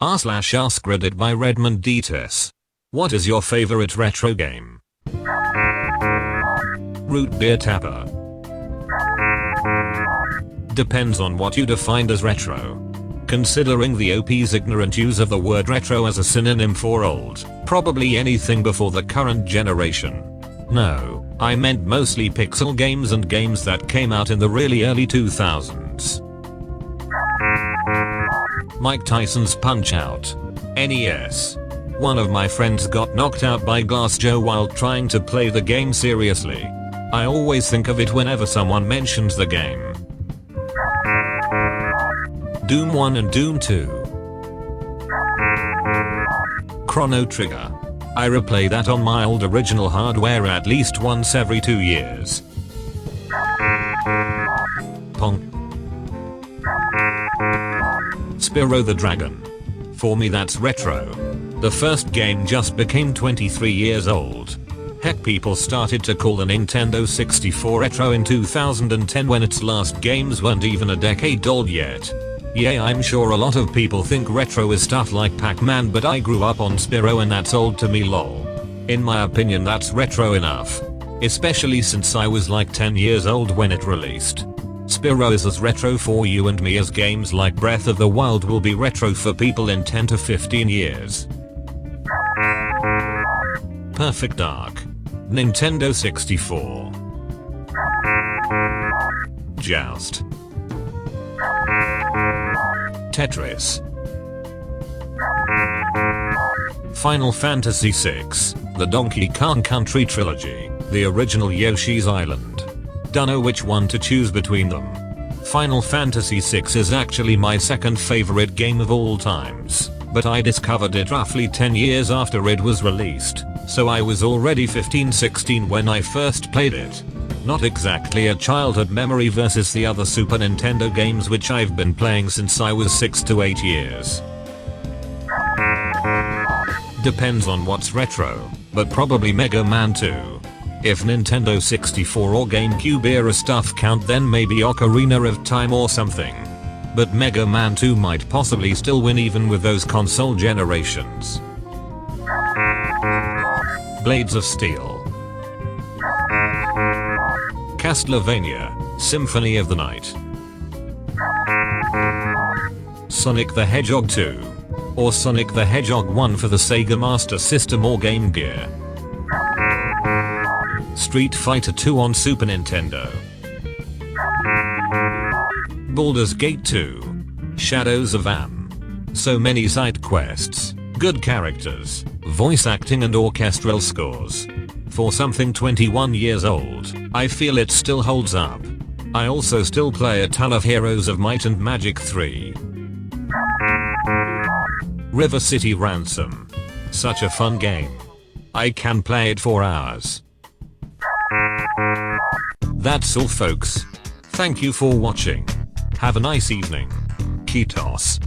r/AskReddit by Redmond Dtes. What is your favorite retro game? Root beer tapper. Depends on what you defined as retro. Considering the OP's ignorant use of the word retro as a synonym for old, probably anything before the current generation. No, I meant mostly pixel games and games that came out in the really early 2000s. Mike Tyson's Punch-Out! NES. One of my friends got knocked out by Glass Joe while trying to play the game seriously. I always think of it whenever someone mentions the game. Doom 1 and Doom 2. Chrono Trigger. I replay that on my old original hardware at least once every 2 years. Pong. Spyro the Dragon. For me that's retro. The first game just became 23 years old. Heck, people started to call the Nintendo 64 retro in 2010 when its last games weren't even a decade old yet. Yeah, I'm sure a lot of people think retro is stuff like Pac-Man, but I grew up on Spyro and that's old to me, lol. In my opinion that's retro enough. Especially since I was like 10 years old when it released. Spyro is as retro for you and me as games like Breath of the Wild will be retro for people in 10 to 15 years. Perfect Dark. Nintendo 64. Joust. Tetris. Final Fantasy VI, the Donkey Kong Country Trilogy, the original Yoshi's Island. Dunno which one to choose between them. Final Fantasy VI is actually my second favorite game of all times, but I discovered it roughly 10 years after it was released, so I was already 15-16 when I first played it. Not exactly a childhood memory versus the other Super Nintendo games which I've been playing since I was 6 to 8 years. Depends on what's retro, but probably Mega Man 2. If Nintendo 64 or GameCube era stuff count, then maybe Ocarina of Time or something. But Mega Man 2 might possibly still win even with those console generations. Blades of Steel. Castlevania, Symphony of the Night. Sonic the Hedgehog 2. Or Sonic the Hedgehog 1 for the Sega Master System or Game Gear. Street Fighter 2 on Super Nintendo. Baldur's Gate 2. Shadows of Am. So many side quests, good characters, voice acting and orchestral scores. For something 21 years old, I feel it still holds up. I also still play a ton of Heroes of Might and Magic 3. River City Ransom. Such a fun game. I can play it for hours. That's all folks. Thank you for watching. Have a nice evening. Kitos.